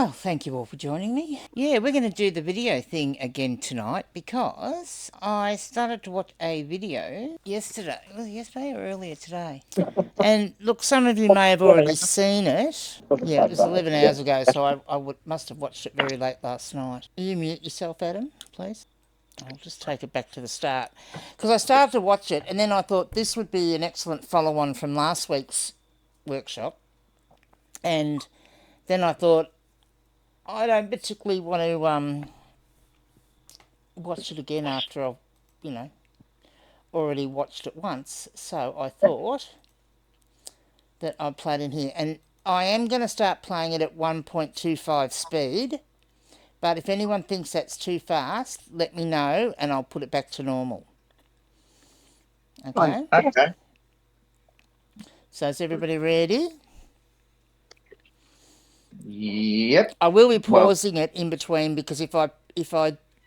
Well, thank you all for joining me. Yeah, we're going to do the video thing again tonight because I started to watch a video yesterday. Was it yesterday or earlier today? And look, some of you may have already seen it. Yeah, it was 11 hours ago, so I must have watched it very late last night. Will you mute yourself, Adam, please? I'll just take it back to the start. Because I started to watch it, and then I thought this would be an excellent follow-on from last week's workshop. And then I thought, I don't particularly want to watch it again after I've, already watched it once. So I thought that I'd play it in here. And I am going to start playing it at 1.25 speed. But if anyone thinks that's too fast, let me know and I'll put it back to normal. Okay? Okay. So is everybody ready? Yep. I will be pausing it in between because if I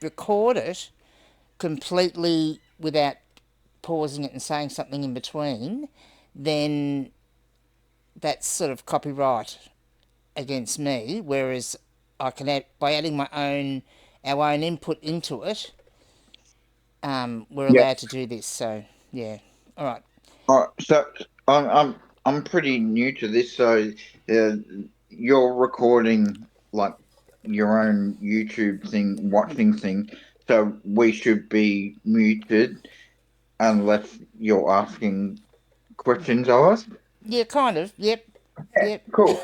record it completely without pausing it and saying something in between, then that's sort of copyright against me. Whereas I can add, by adding our own input into it, we're allowed to do this. So yeah, all right. All right. So I'm pretty new to this. So you're recording like your own YouTube thing, watching thing. So we should be muted unless you're asking questions of us. Yeah, kind of. Yep. Yep. Cool.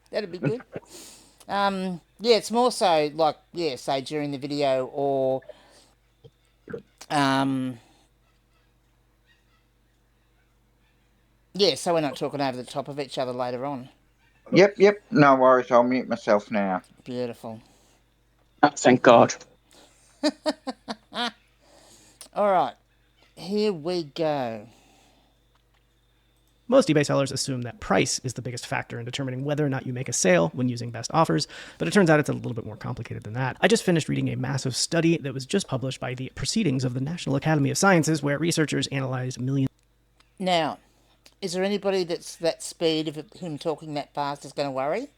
That'd be good. Yeah, it's more so like, yeah, say during the video or yeah, so we're not talking over the top of each other later on. Yep. No worries. I'll mute myself now. Beautiful. Oh, thank God. All right, here we go. Most eBay sellers assume that price is the biggest factor in determining whether or not you make a sale when using best offers, but it turns out it's a little bit more complicated than that. I just finished reading a massive study that was just published by the Proceedings of the National Academy of Sciences, where researchers analyzed millions. Now, is there anybody that's that speed of him talking that fast is going to worry?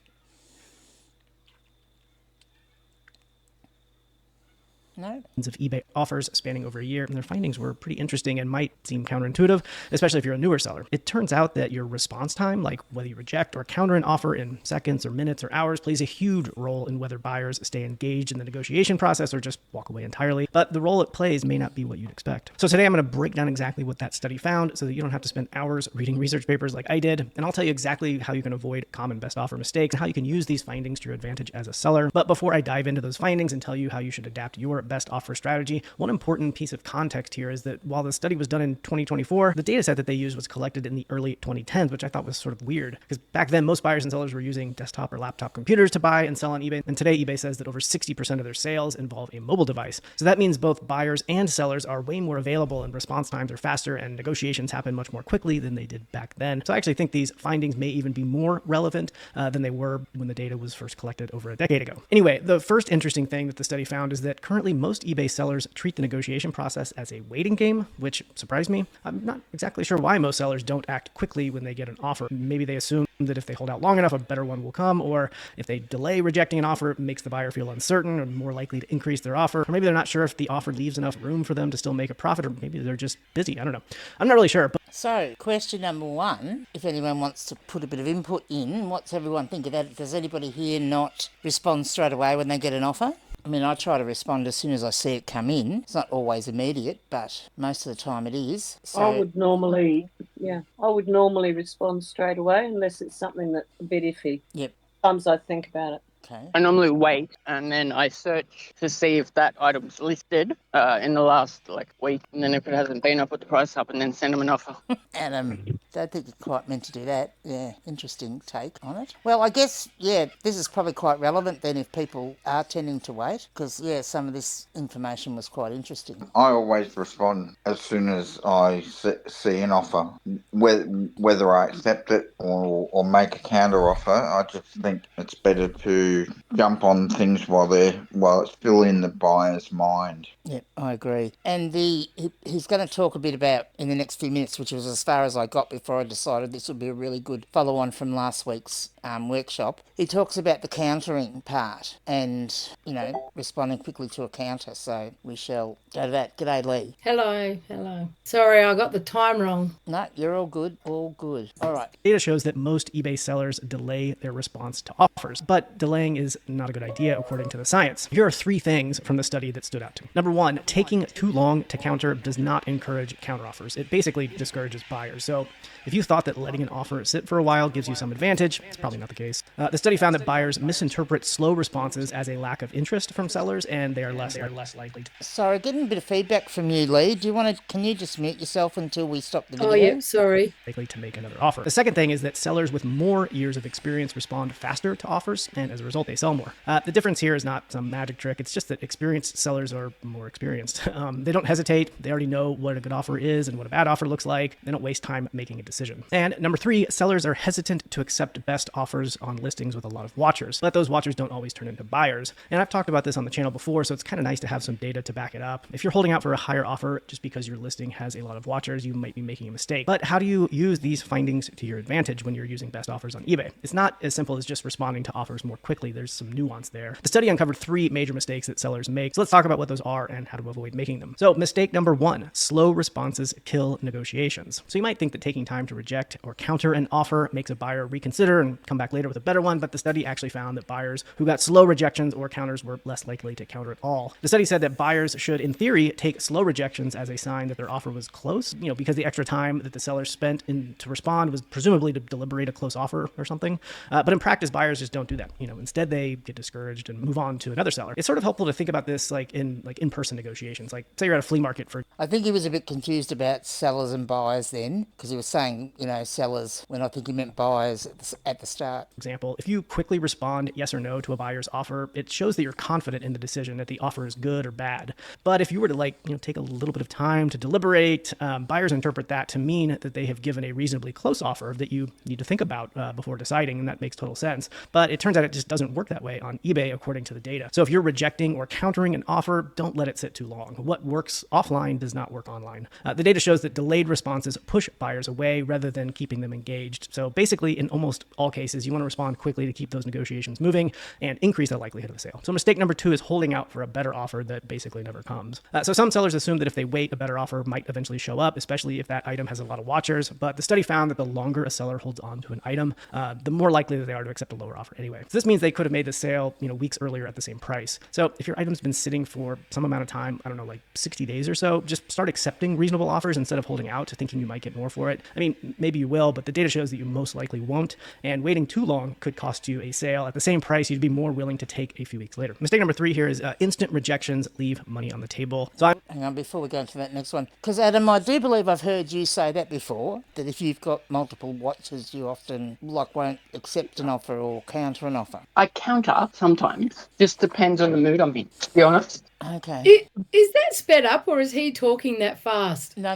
No? Of eBay offers spanning over a year, and their findings were pretty interesting and might seem counterintuitive, especially if you're a newer seller. It turns out that your response time, like whether you reject or counter an offer in seconds or minutes or hours, plays a huge role in whether buyers stay engaged in the negotiation process or just walk away entirely. But the role it plays may not be what you'd expect. So today I'm going to break down exactly what that study found so that you don't have to spend hours reading research papers like I did, and I'll tell you exactly how you can avoid common best offer mistakes and how you can use these findings to your advantage as a seller. But before I dive into those findings and tell you how you should adapt your best offer strategy, one important piece of context here is that while the study was done in 2024, the data set that they used was collected in the early 2010s, which I thought was sort of weird because back then most buyers and sellers were using desktop or laptop computers to buy and sell on eBay. And today eBay says that over 60% of their sales involve a mobile device. So that means both buyers and sellers are way more available and response times are faster and negotiations happen much more quickly than they did back then. So I actually think these findings may even be more relevant than they were when the data was first collected over a decade ago. Anyway, the first interesting thing that the study found is that currently most eBay sellers treat the negotiation process as a waiting game, which surprised me. I'm not exactly sure why most sellers don't act quickly when they get an offer. Maybe they assume that if they hold out long enough, a better one will come, or if they delay rejecting an offer, it makes the buyer feel uncertain or more likely to increase their offer. Or maybe they're not sure if the offer leaves enough room for them to still make a profit, or maybe they're just busy. I don't know. I'm not really sure. But so, question number one, if anyone wants to put a bit of input in, what's everyone think of that? Does anybody here not respond straight away when they get an offer? I mean, I try to respond as soon as I see it come in. It's not always immediate, but most of the time it is. So, I would normally respond straight away unless it's something that's a bit iffy. Yep. Sometimes I think about it. Okay. I normally wait and then I search to see if that item's listed in the last week, and then if it hasn't been, I put the price up and then send them an offer. And don't think you're quite meant to do that. Yeah, interesting take on it. Well, I guess, yeah, this is probably quite relevant then if people are tending to wait, because, yeah, some of this information was quite interesting. I always respond as soon as I see an offer, whether I accept it or make a counter offer. I just think it's better to to jump on things while it's still in the buyer's mind. Yep, I agree. And he's going to talk a bit about in the next few minutes, which was as far as I got before I decided this would be a really good follow-on from last week's workshop. He talks about the countering part and, responding quickly to a counter. So we shall go to that. G'day, Lee. Hello. Sorry, I got the time wrong. No, you're all good. All good. All right. Data shows that most eBay sellers delay their response to offers, but delaying is not a good idea according to the science. Here are 3 things from the study that stood out to me. Number 1, taking too long to counter does not encourage counteroffers. It basically discourages buyers. So if you thought that letting an offer sit for a while gives you some advantage, it's probably not the case. The study found that buyers misinterpret slow responses as a lack of interest from sellers, and they are less likely to. Sorry, getting a bit of feedback from you, Lee. Can you just mute yourself until we stop the video? Oh, yeah, sorry. Likely to make another offer. The second thing is that sellers with more years of experience respond faster to offers, and as a result, they sell more. The difference here is not some magic trick. It's just that experienced sellers are more experienced. They don't hesitate. They already know what a good offer is and what a bad offer looks like. They don't waste time making a decision. And number 3, sellers are hesitant to accept best offers on listings with a lot of watchers, but those watchers don't always turn into buyers. And I've talked about this on the channel before, so it's kind of nice to have some data to back it up. If you're holding out for a higher offer just because your listing has a lot of watchers, you might be making a mistake. But how do you use these findings to your advantage when you're using best offers on eBay? It's not as simple as just responding to offers more quickly. There's some nuance there. The study uncovered 3 major mistakes that sellers make. So let's talk about what those are and how to avoid making them. So mistake number 1, slow responses kill negotiations. So you might think that taking time to reject or counter an offer makes a buyer reconsider and come back later with a better one, but the study actually found that buyers who got slow rejections or counters were less likely to counter at all. The study said that buyers should, in theory, take slow rejections as a sign that their offer was close, because the extra time that the seller spent to respond was presumably to deliberate a close offer or something. But in practice, buyers just don't do that. Instead they get discouraged and move on to another seller. It's sort of helpful to think about this like in-person negotiations. Like say you're at a flea market for. I think he was a bit confused about sellers and buyers then, because he was saying, sellers, when I think he meant buyers at the start. Example, if you quickly respond yes or no to a buyer's offer, it shows that you're confident in the decision that the offer is good or bad. But if you were to take a little bit of time to deliberate, buyers interpret that to mean that they have given a reasonably close offer that you need to think about before deciding, and that makes total sense. But it turns out it just doesn't work that way on eBay according to the data. So if you're rejecting or countering an offer, don't let it sit too long. What works offline does not work online. The data shows that delayed responses push buyers away rather than keeping them engaged. So basically, in almost all cases, you want to respond quickly to keep those negotiations moving and increase the likelihood of a sale. So mistake number 2 is holding out for a better offer that basically never comes. So some sellers assume that if they wait, a better offer might eventually show up, especially if that item has a lot of watchers. But the study found that the longer a seller holds on to an item, the more likely that they are to accept a lower offer anyway. So this means they could have made the sale, weeks earlier at the same price. So if your item's been sitting for some amount of time, I don't know, like 60 days or so, just start accepting reasonable offers instead of holding out to thinking you might get more for it. I mean, maybe you will, but the data shows that you most likely won't. And waiting too long could cost you a sale at the same price you'd be more willing to take a few weeks later. Mistake number 3 here is instant rejections leave money on the table. So hang on, before we go into that next one, because Adam, I do believe I've heard you say that before, that if you've got multiple watches, you often won't accept an offer or counter an offer. I counter sometimes. Just depends on the mood I'm in, to be honest. Okay. Is that sped up or is he talking that fast? No,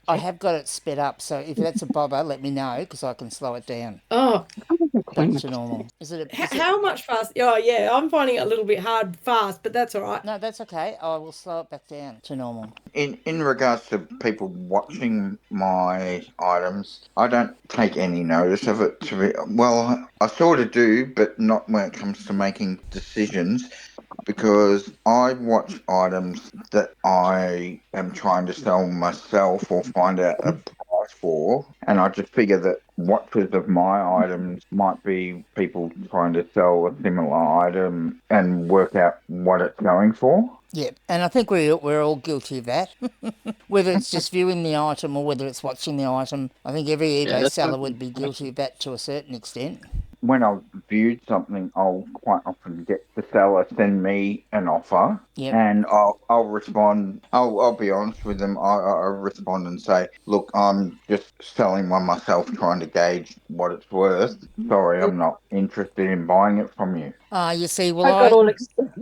I have got it sped up, so if that's a bother, let me know, because I can slow it down. Oh. Back to normal. How much fast? Oh, yeah, I'm finding it a little bit hard fast, but that's all right. No, that's okay. I will slow it back down to normal. In regards to people watching my items, I don't take any notice of it. Well, I sort of do, but not when it comes to making decisions, because I watch items that I am trying to sell myself or find out a price for, and I just figure that watchers of my items might be people trying to sell a similar item and work out what it's going for. Yeah, and I think we're all guilty of that. Whether it's just viewing the item or whether it's watching the item, I think every eBay seller would be guilty of that to a certain extent. When I've viewed something, I'll quite often get the seller send me an offer, and I'll respond. I'll be honest with them. I'll respond and say, "Look, I'm just selling one myself, trying to gauge what it's worth. Sorry, I'm not interested in buying it from you." You see, well, I got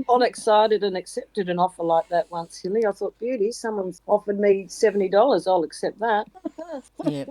all excited and accepted an offer like that once, Hilly. I thought, beauty, someone's offered me $70. I'll accept that. Yeah.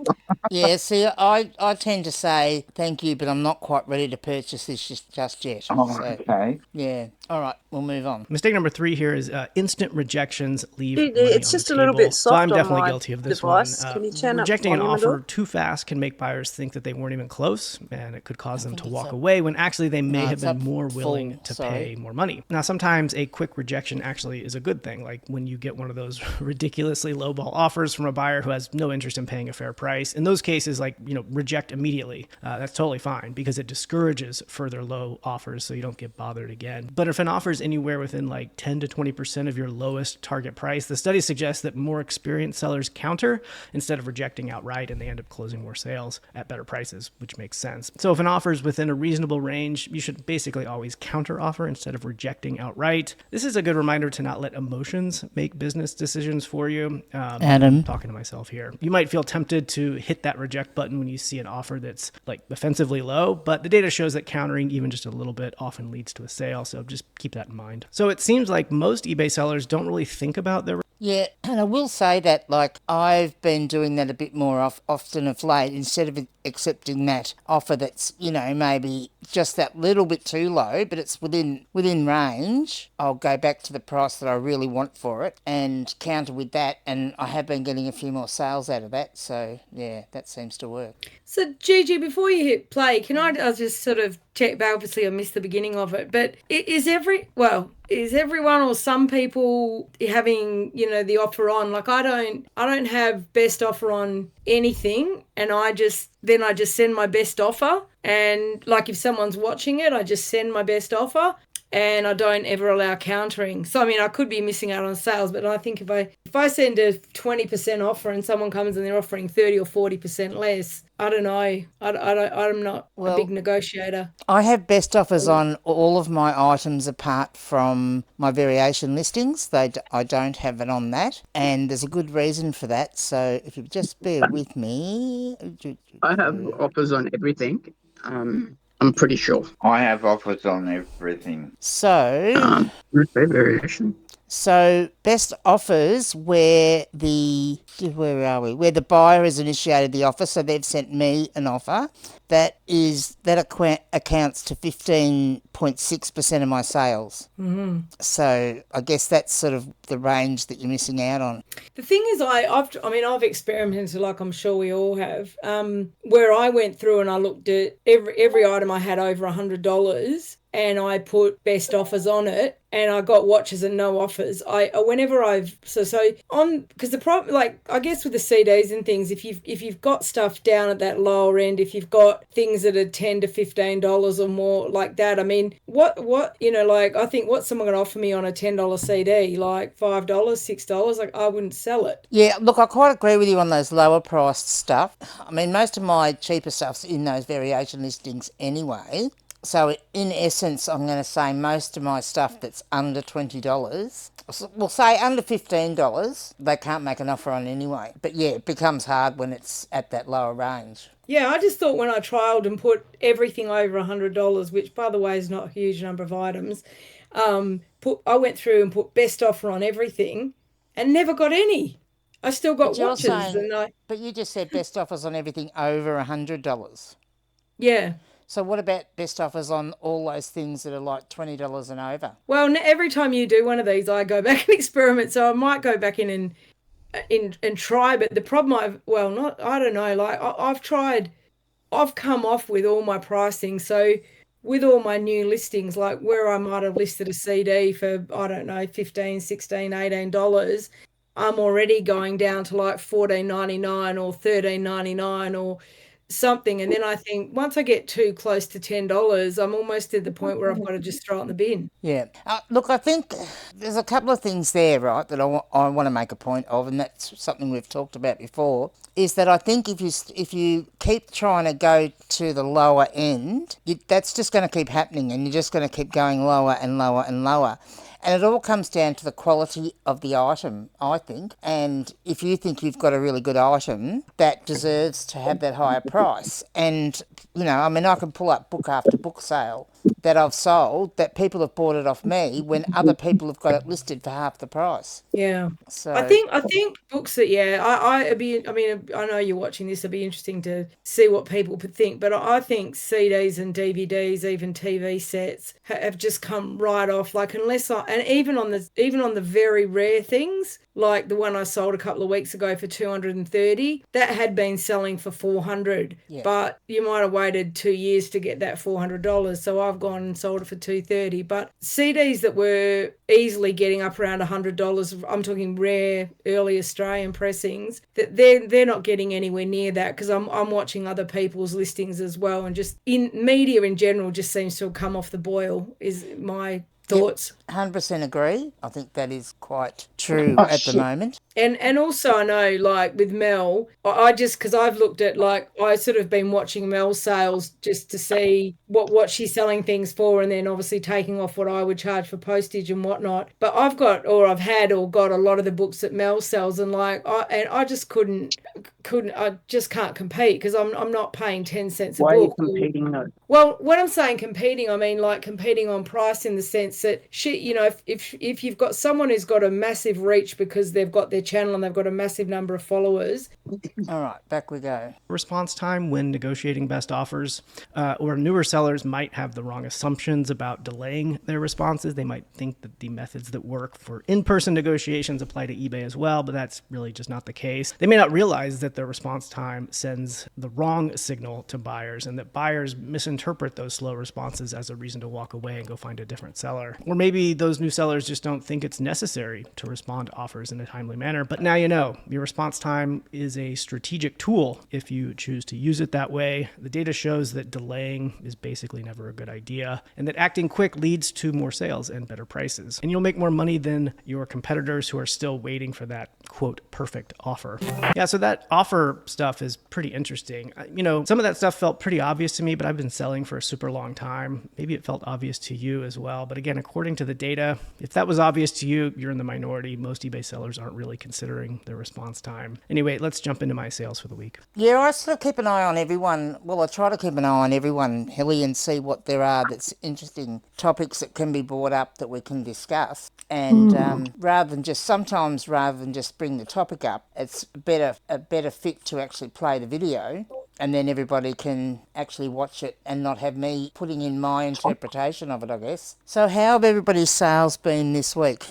Yeah, see, I tend to say thank you, but I'm not quite ready to purchase this just yet. Oh, So, okay. yeah. All right, we'll move on. Mistake number 3 here is instant rejections leave Dude, money it's on just the a little table. bit So I'm soft on definitely my guilty of this device. one. Can you turn up Rejecting an volume a offer little? too fast can make buyers think that they weren't even close, and it could cause them to think walk it's up. away when actually they may No, have it's been up more willing full, to sorry. pay more money. Now, sometimes a quick rejection actually is a good thing, like when you get one of those ridiculously lowball offers from a buyer who has no interest in paying a fair price. In those cases, like, reject immediately. That's totally fine because it discourages further low offers so you don't get bothered again. But if an offer is anywhere within like 10 to 20% of your lowest target price, the study suggests that more experienced sellers counter instead of rejecting outright, and they end up closing more sales at better prices, which makes sense. So if an offer is within a reasonable range, you should basically always counter offer instead of rejecting outright. This is a good reminder to not let emotions make business decisions for you. Adam. I'm talking to myself here. You might feel tempted to hit that reject button when you see an offer that's like offensively low, but the data shows that countering even just a little bit often leads to a sale. So just keep that in mind. So it seems like most eBay sellers don't really think about their Yeah, and I will say that, like, I've been doing that a bit more often of late, instead of accepting that offer that's, maybe just that little bit too low, but it's within range. I'll go back to the price that I really want for it and counter with that, and I have been getting a few more sales out of that, so yeah, that seems to work. So, Gigi, before you hit play, I'll just sort of check, but obviously I missed the beginning of it, but is everyone or some people having, the offer on? Like, I don't have best offer on anything, and I just send my best offer, and like if someone's watching it, I just send my best offer. And I don't ever allow countering. So, I mean, I could be missing out on sales, but I think if I send a 20% offer and someone comes and they're offering 30 or 40% less, I don't know. I'm not a big negotiator. I have best offers on all of my items apart from my variation listings. I don't have it on that, and there's a good reason for that. So if you just bear with me. I have offers on everything. I'm pretty sure. I have offers on everything. So, Variation. best offers where where are we? Where the buyer has initiated the offer, so they've sent me an offer. That accounts to 15.6% of my sales. Mm-hmm. So I guess that's sort of the range that you're missing out on. The thing is, I've experimented, like I'm sure we all have, where I went through and I looked at every item I had over $100, and I put best offers on it, and I got watches and no offers. Because the problem, like, I guess with the CDs and things, if you've got stuff down at that lower end, if you've got things that are $10 to $15 or more like that, I mean, like, I think what's someone going to offer me on a $10 CD, like $5, $6, like, I wouldn't sell it. Yeah, look, I quite agree with you on those lower priced stuff. I mean, most of my cheaper stuff's in those variation listings anyway. So in essence, I'm going to say most of my stuff that's under $20, we'll say under $15, they can't make an offer on anyway. But yeah, it becomes hard when it's at that lower range. Yeah, I just thought when I trialled and put everything over $100, which by the way is not a huge number of items, I went through and put best offer on everything and never got any. I still got watches. But you just said best offers on everything over $100. Yeah. So what about best offers on all those things that are like $20 and over? Well, every time you do one of these, I go back and experiment. So I might go back in and try. But the problem I don't know. Like I've come off with all my pricing. So with all my new listings, like where I might have listed a CD for, I don't know, $15, $16, $18, I'm already going down to like $14.99 or $13.99 or something. And then I think once I get too close to $10, I'm almost at the point where I've got to just throw it in the bin. Yeah. Look, I think there's a couple of things there, right, that I want to make a point of, and that's something we've talked about before, is that I think if you keep trying to go to the lower end, that's just going to keep happening, and you're just going to keep going lower and lower and lower. And it all comes down to the quality of the item, I think. And if you think you've got a really good item, that deserves to have that higher price. And, I can pull up book after book sale that I've sold that people have bought it off me when other people have got it listed for half the price. Yeah. So I think books that I mean I know you're watching this, it'd be interesting to see what people would think, but I think CDs and DVDs, even TV sets, have just come right off. Like and even on the very rare things, like the one I sold a couple of weeks ago for 230, that had been selling for 400. Yeah. But you might have waited 2 years to get that $400, so I've gone and sold it for 230. But CDs that were easily getting up around $100, I'm talking rare early Australian pressings, that they're not getting anywhere near that, because I'm watching other people's listings as well, and just in media in general just seems to have come off the boil, is my thoughts. 100% agree. I think that is quite true Oh, at the shit. moment. And also I know, like with Mel, I just, because I've looked at, like, I sort of been watching Mel's sales just to see what she's selling things for, and then obviously taking off what I would charge for postage and whatnot. But I've got a lot of the books that Mel sells, and I just couldn't I just can't compete, because I'm not paying 10 cents a Why are you book. competing though? Well, when I'm saying competing, I mean like competing on price, in the sense that if you've got someone who's got a massive reach because they've got their channel and they've got a massive number of followers. All right, back we go. Response time when negotiating best offers, or newer sellers might have the wrong assumptions about delaying their responses. They might think that the methods that work for in-person negotiations apply to eBay as well, but that's really just not the case. They may not realize that their response time sends the wrong signal to buyers, and that buyers misinterpret those slow responses as a reason to walk away and go find a different seller. Or maybe those new sellers just don't think it's necessary to respond to offers in a timely manner. But now you know, your response time is a strategic tool if you choose to use it that way. The data shows that delaying is basically never a good idea, and that acting quick leads to more sales and better prices. And you'll make more money than your competitors who are still waiting for that, quote, perfect offer. Yeah, so that offer stuff is pretty interesting. Some of that stuff felt pretty obvious to me, but I've been selling for a super long time. Maybe it felt obvious to you as well. But again, according to the data, if that was obvious to you, you're in the minority. Most eBay sellers aren't really considering their response time. Anyway, let's jump into my sales for the week. Yeah, I sort of keep an eye on everyone. Well, I try to keep an eye on everyone, Hilly, and see what there are that's interesting topics that can be brought up that we can discuss. And rather than just bring the topic up, it's a better fit to actually play the video, and then everybody can actually watch it and not have me putting in my interpretation of it, I guess. So how have everybody's sales been this week?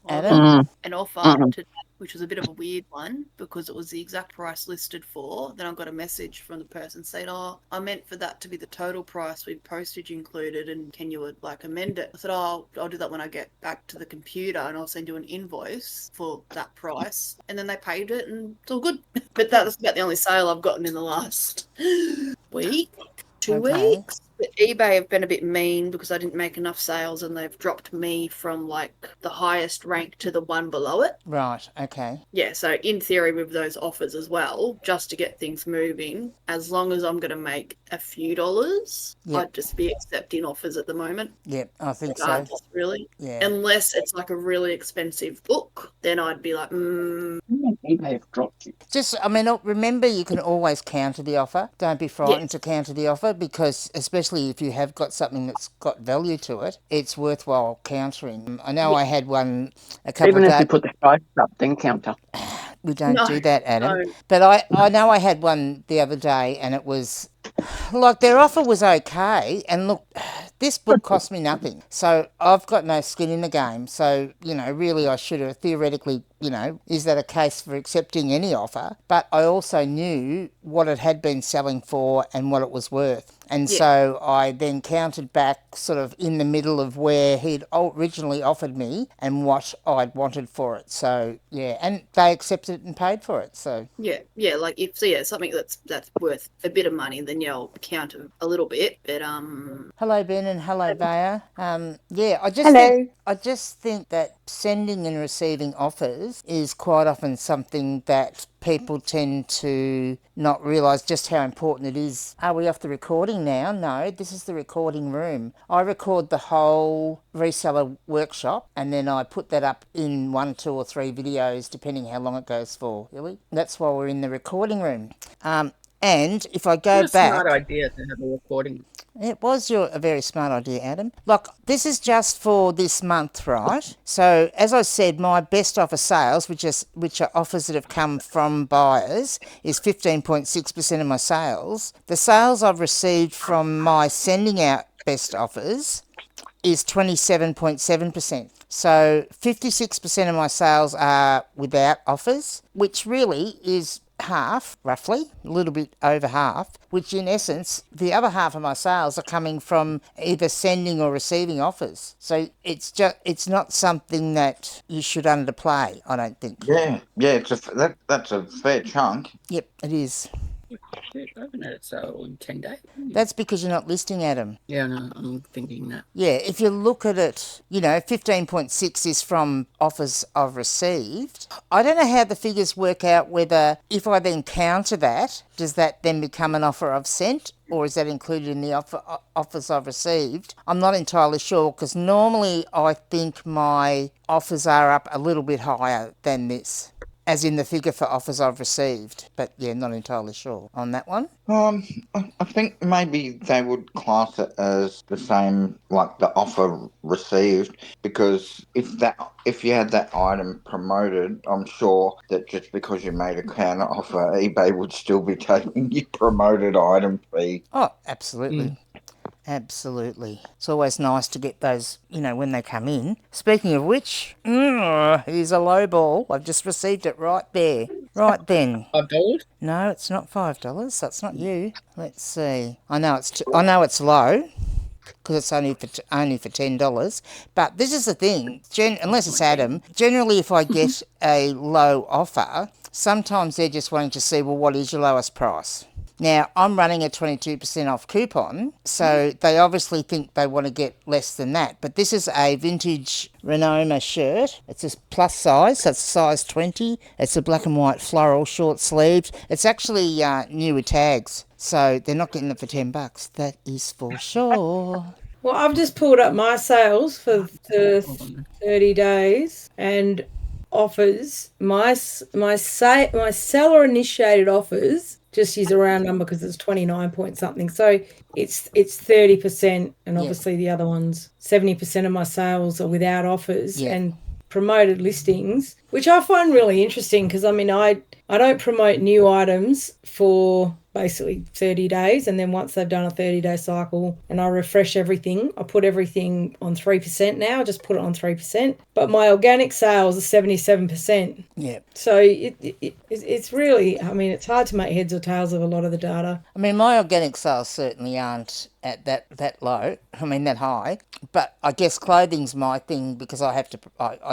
Adam? An offer today, which was a bit of a weird one because it was the exact price listed for. Then I got a message from the person saying, "Oh, I meant for that to be the total price with postage included, and can you amend it?" I said, "Oh, I'll do that when I get back to the computer, and I'll send you an invoice for that price." And then they paid it, and it's all good. But that's about the only sale I've gotten in the last week, 2 weeks. But eBay have been a bit mean because I didn't make enough sales, and they've dropped me from the highest rank to the one below it. Right, okay. Yeah, so in theory with those offers as well, just to get things moving, as long as I'm going to make a few dollars, I'd just be accepting offers at the moment. Yep, I think so. Regardless, really. Yeah. Unless it's a really expensive book, then I'd be like, eBay have dropped you. Remember, you can always counter the offer. Don't be frightened to counter the offer, because especially if you have got something that's got value to it, it's worthwhile countering. I know I had one a couple of days. Even if you put the price up, then counter. We don't do that, Adam. No. But I know I had one the other day, and it was their offer was okay, and look, this book cost me nothing, so I've got no skin in the game. So really, I should have theoretically, is that a case for accepting any offer? But I also knew what it had been selling for and what it was worth. And so I then counted back sort of in the middle of where he'd originally offered me and what I'd wanted for it. So, and they accepted it and paid for it. So if something that's worth a bit of money, then I'll counter a little bit. But hello Ben and hello Bea. I just think that sending and receiving offers is quite often something that people tend to not realise just how important it is. Are we off the recording now? No, this is the recording room. I record the whole Reseller Workshop, and then I put that up in 1, 2 or 3 videos, depending how long it goes for. Really? That's why we're in the recording room. And if I go back... It's a smart idea to have a recording. It was a very smart idea, Adam. Look, this is just for this month, right? So, as I said, my best offer sales, which are offers that have come from buyers, is 15.6% of my sales. The sales I've received from my sending out best offers is 27.7%. So 56% of my sales are without offers, which really is half, roughly, a little bit over half, which in essence, the other half of my sales are coming from either sending or receiving offers. So it's not something that you should underplay, I don't think. Yeah, that's a fair chunk. Yep, it is. Open it so in 10 days. That's because you're not listing, Adam. Yeah, no, I'm thinking that. Yeah, if you look at it, 15.6 is from offers I've received. I don't know how the figures work out, whether if I then counter that, does that then become an offer I've sent, or is that included in the offers I've received? I'm not entirely sure, because normally I think my offers are up a little bit higher than this, as in the figure for offers I've received. But yeah, not entirely sure on that one. I think maybe they would class it as the same, like the offer received, because if you had that item promoted, I'm sure that just because you made a counter offer, eBay would still be taking your promoted item fee. Oh, absolutely. Absolutely. It's always nice to get those, when they come in. Speaking of which, here's a low ball. I've just received it right there. Right then. $5? No, it's not $5. That's not you. Let's see. I know it's low, because it's only for $10. But this is the thing. Unless it's Adam, generally if I get a low offer, sometimes they're just wanting to see, well, what is your lowest price? Now, I'm running a 22% off coupon, so they obviously think they want to get less than that. But this is a vintage Renoma shirt. It's a plus size, so it's size 20. It's a black and white floral short sleeved. It's actually new with tags, so they're not getting it for $10. That is for sure. Well, I've just pulled up my sales for the 30 days and offers. My seller initiated offers, just use a round number because it's 29 point something. So it's 30%, and obviously the other ones, 70% of my sales are without offers and promoted listings, which I find really interesting because I don't promote new items for basically 30 days, and then once they've done a 30-day cycle and I refresh everything, I put everything on 3% now. I just put it on 3%, but my organic sales are 77%. Yeah. So it's really, it's hard to make heads or tails of a lot of the data. My organic sales certainly aren't at that low, that high, but I guess clothing's my thing because I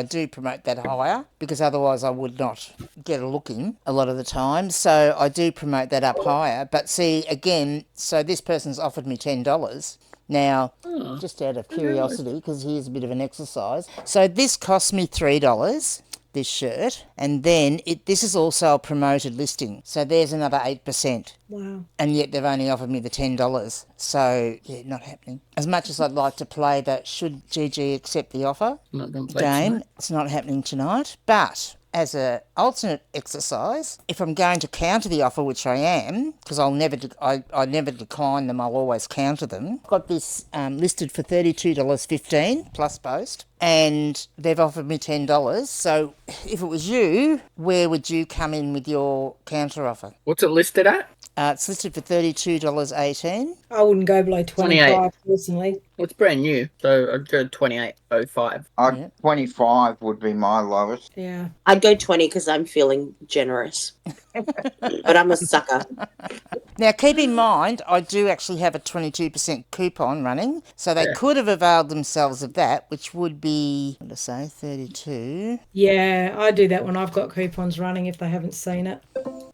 do promote that higher, because otherwise I would not get a look in a lot of the time, so I do promote that up higher. But see, again, so this person's offered me $10. Now, just out of curiosity, because here's a bit of an exercise, so this cost me $3, this shirt, and then this is also a promoted listing, so there's another 8%. Wow. And yet they've only offered me the $10. So, yeah, not happening. As much as I'd like to play that should GG accept the offer game, it's not happening tonight. But as an alternate exercise, if I'm going to counter the offer, which I am, because I never decline them, I'll always counter them. I've got this listed for $32.15 plus post, and they've offered me $10. So if it was you, where would you come in with your counter offer? What's it listed at? It's listed for $32.18. I wouldn't go below 25 personally. Well, it's brand new, so I'd go 28.05. 25 would be my lowest. Yeah. I'd go 20 because I'm feeling generous. But I'm a sucker. Now, keep in mind, I do actually have a 22% coupon running, so they could have availed themselves of that, which would be, 32. Yeah, I do that when I've got coupons running if they haven't seen it.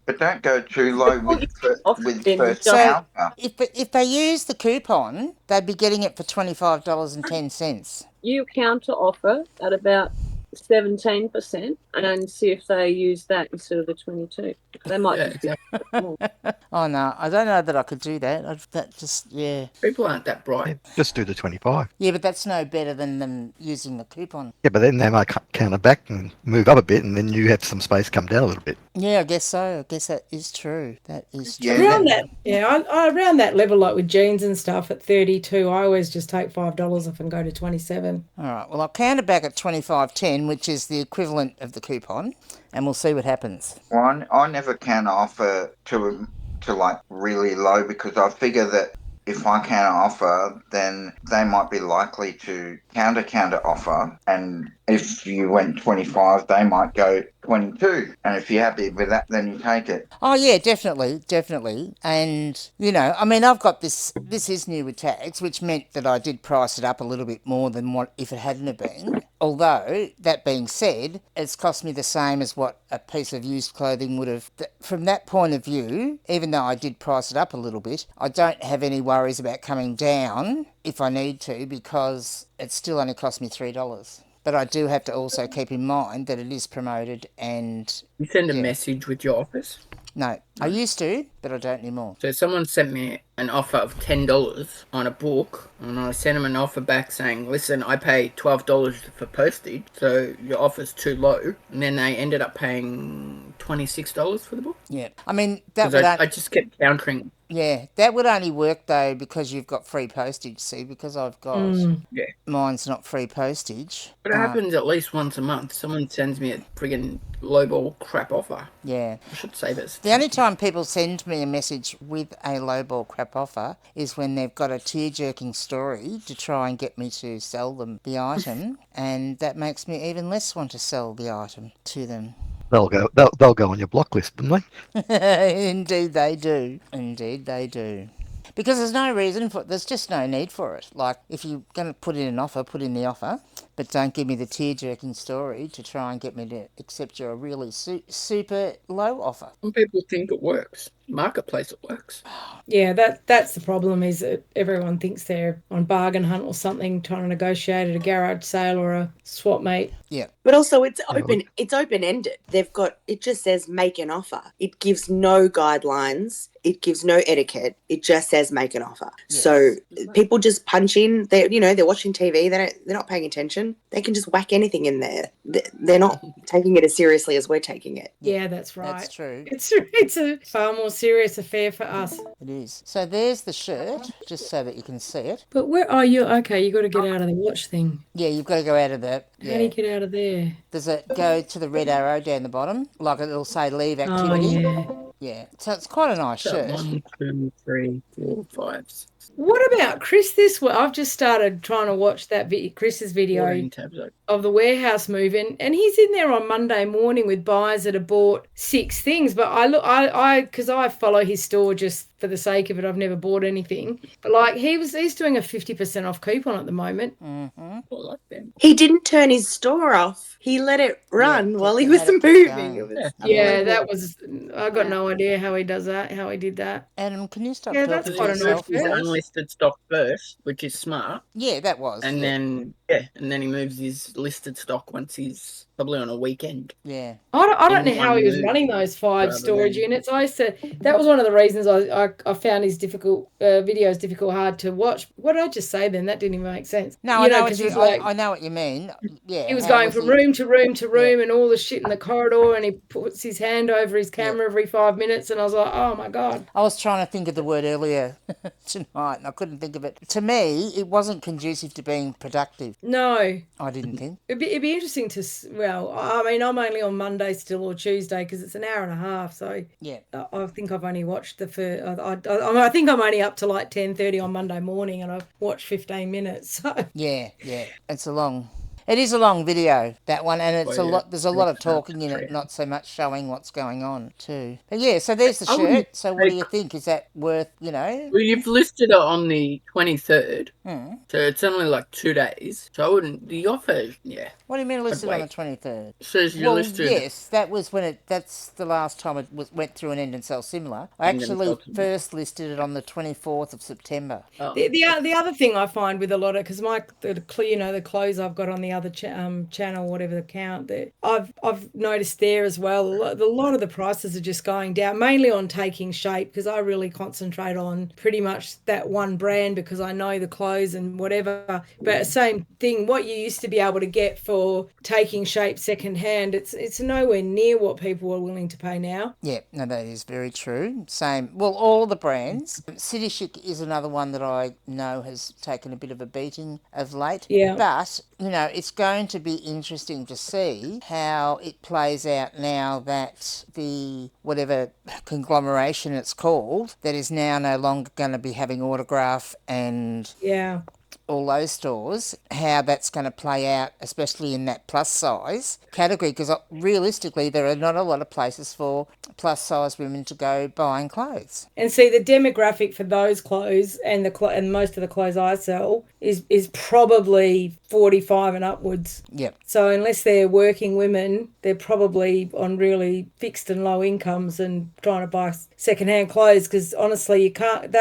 But don't go too low with first So counter. if they use the coupon, they'd be getting it for $25.10. You counter offer at about 17% and see if they use that instead of the 22. They might Yeah, just be exactly. more. Oh no, I don't know that I could do that. That just People aren't that bright. Just do the 25. yeah, but that's no better than them using the coupon. Yeah, but then they might counter back and move up a bit, and then you have some space come down a little bit. Yeah, I guess so. I guess that is true. That is true. Yeah, Around that, yeah, I around that level, like with jeans and stuff at 32, I always just take $5 off and go to 27. All right. Well, I'll count it back at 25.10, which is the equivalent of the coupon, and we'll see what happens. Well, I never can offer to like really low because I figure that if I can offer, then they might be likely to counter offer, and if you went 25, they might go 22, and if you're happy with that, then you take it. Oh yeah, definitely. And I mean, I've got this is new with tax, which meant that I did price it up a little bit more than what if it hadn't have been. Although, that being said, it's cost me the same as what a piece of used clothing would have. From that point of view, even though I did price it up a little bit, I don't have any worries about coming down if I need to, because it still only cost me $3. But I do have to also keep in mind that it is promoted and... You send a message with your offers? No, I used to, but I don't anymore. So someone sent me an offer of $10 on a book, and I sent them an offer back saying, listen, I pay $12 for postage, so your offer's too low. And then they ended up paying $26 for the book. Yeah. I mean, that Because would... I just kept countering. Yeah, that would only work, though, because you've got free postage, see, because I've got... Yeah. Mine's not free postage. But it happens at least once a month. Someone sends me a friggin' lowball crap offer. Yeah. I should say this. The only time people send me a message with a lowball crap offer is when they've got a tear-jerking story to try and get me to sell them the item, and that makes me even less want to sell the item to them. They'll go on your block list, won't they? Indeed they do. Because there's just no need for it. Like, if you're going to put in an offer, put in the offer, but don't give me the tear-jerking story to try and get me to accept your really super low offer. Some people think it works. Marketplace, it works. Yeah, that's the problem, is that everyone thinks they're on bargain hunt or something, trying to negotiate at a garage sale or a swap meet. Yeah. But also it's open-ended. It just says make an offer. It gives no guidelines. It gives no etiquette. It just says make an offer. Yes. So people just punch in. They're watching TV. They're not paying attention. They can just whack anything in there. They're not taking it as seriously as we're taking it. Yeah, that's right. That's true. It's a far more serious affair for us. It is. So there's the shirt, just so that you can see it. But where are you? Okay, you got to get out of the watch thing. Yeah, you've got to go out of the... Yeah. How do you get out of there? Does it go to the red arrow down the bottom? Like it'll say leave activity? Oh, yeah. Yeah. So it's quite a nice shirt. 1, 2, 3, 4, 5, 6. What about Chris this week? I've just started trying to watch that Chris's video of the warehouse move, and he's in there on Monday morning with buyers that have bought 6 things. But because I follow his store just for the sake of it, I've never bought anything. But like he's doing a 50% off coupon at the moment. Mm-hmm. He didn't turn his store off. He let it run while he was moving. Yeah, that was. I got no idea how he does that. How he did that. Adam, can you stop? Yeah, that's quite a nice. His unlisted stock first, which is smart. Yeah, that was. And then he moves his listed stock once he's probably on a weekend. Yeah. I don't know how he was running those 5 storage units. That was one of the reasons I found his videos difficult, hard to watch. What did I just say then? That didn't even make sense. No, I know what you mean. Yeah. He was going from room to room to room and all the shit in the corridor, and he puts his hand over his camera every 5 minutes, and I was like, oh my God. I was trying to think of the word earlier tonight, and I couldn't think of it. To me, it wasn't conducive to being productive. No. I didn't think. It'd be interesting to, well, I mean, I'm only on Monday still or Tuesday because it's an hour and a half. So yeah, I think I've only watched the first, I think I'm only up to like 10:30 on Monday morning, and I've watched 15 minutes. So. Yeah. It is a long video, that one, and it's lot. There's a lot of talking in it, not so much showing what's going on too. But yeah, so there's the shirt. So what do you think? Is that worth, Well, you've listed it on the 23rd, so it's only like 2 days. So I wouldn't. The offer, yeah. What do you mean listed on the 23rd? It says you listed. Yes, that was when that's the last time it went through an end and sell similar. I actually first listed it on the 24th of September. Oh. The other thing I find with a lot of, because the clothes I've got on the other channel, whatever the account, that I've noticed there as well. A lot of the prices are just going down, mainly on Taking Shape, because I really concentrate on pretty much that one brand because I know the clothes and whatever. But same thing, what you used to be able to get for Taking Shape secondhand, it's nowhere near what people are willing to pay now. Yeah, no, that is very true. Same. Well, all the brands. City Chic is another one that I know has taken a bit of a beating of late. Yeah. But, it's going to be interesting to see how it plays out now that the whatever conglomeration it's called, that is now no longer going to be having Autograph and Yeah. all those stores, how that's going to play out, especially in that plus size category, because realistically there are not a lot of places for plus size women to go buying clothes. And see, the demographic for those clothes and and most of the clothes I sell is probably 45 and upwards. Yep. So unless they're working women, they're probably on really fixed and low incomes and trying to buy secondhand clothes, because honestly, you can't.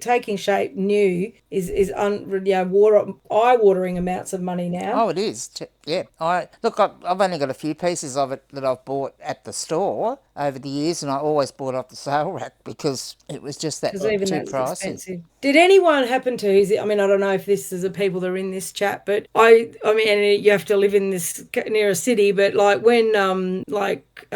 Taking Shape new is eye-watering amounts of money now. Oh, it is. Yeah. I've only got a few pieces of it that I've bought at the store over the years, and I always bought off the sale rack because it was just that too pricey. Expensive. Did anyone happen to? I mean, I don't know if this is the people that are in this chat, but I mean, you have to live in this near a city. But like when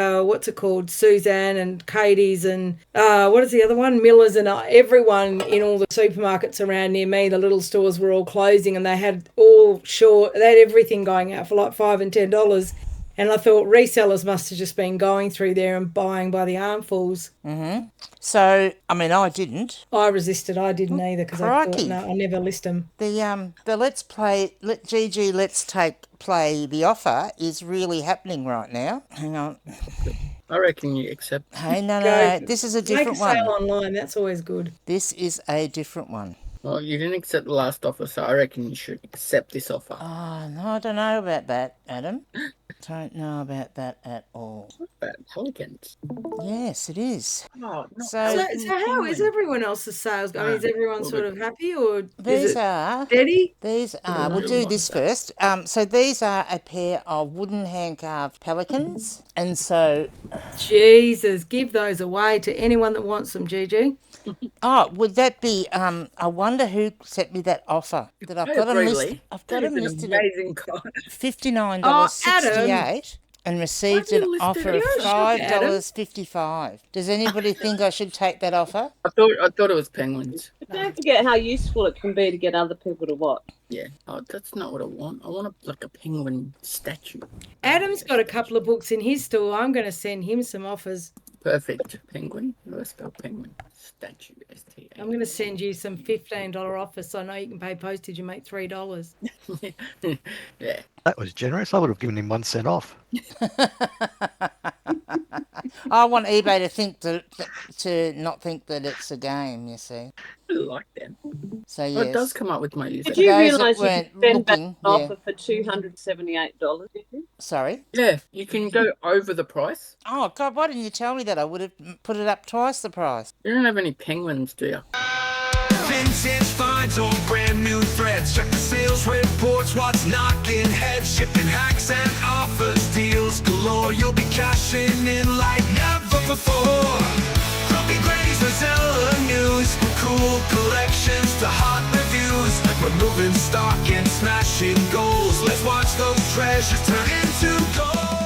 what's it called, Suzanne and Katie's and what is the other one, Miller's, and everyone in all the supermarkets around near me, the little stores were all closing, and they had everything going out for like $5 and $10. And I thought resellers must have just been going through there and buying by the armfuls. Mm-hmm. So, I mean, I didn't. I resisted. I didn't either because I thought, no, I never list them. The Let's Play, Let's Play the offer is really happening right now. Hang on. I reckon you accept. Hey, no, this is a different one. Make a sale online, that's always good. This is a different one. Well, you didn't accept the last offer, so I reckon you should accept this offer. Oh, no, I don't know about that, Adam. Don't know about that at all. Not bad. Pelicans. Yes, it is. Oh, no. So how is everyone else's sales going? Is everyone sort of happy, or these are steady? These are. We'll do this first. So these are a pair of wooden hand-carved pelicans, and so. Jesus, give those away to anyone that wants them, Gigi. Oh, would that be? I wonder who sent me that offer. That I've got them listed. I've got them listed at $59.68 and received an offer of $5.55. Does anybody think I should take that offer? I thought it was penguins. But don't forget how useful it can be to get other people to watch. Yeah. Oh, that's not what I want. I want a penguin statue. Adam's got a couple of books in his store. I'm going to send him some offers. Perfect. Penguin. Let's spell penguin. Statue. STA. I'm going to send you some $15 offers, so I know you can pay postage and make $3. Yeah. That was generous. I would have given him 1 cent off. I want eBay to not think that it's a game, you see. I like them. So, yes. Well, it does come up with my user. Did you realise you could send back an offer for $278? Did you? Sorry? Yeah, you can go over the price. Oh, God, why didn't you tell me that? I would have put it up twice the price. You don't have any penguins, do you? Vintage finds on brand new threads. Check the sales reports, what's knocking heads. Shipping hacks and offers, deals galore. You'll be cashing in like never before. Grumpy Granny's Reseller news, from cool collections to hot reviews. We're moving stock and smashing goals. Let's watch those treasures turn into gold.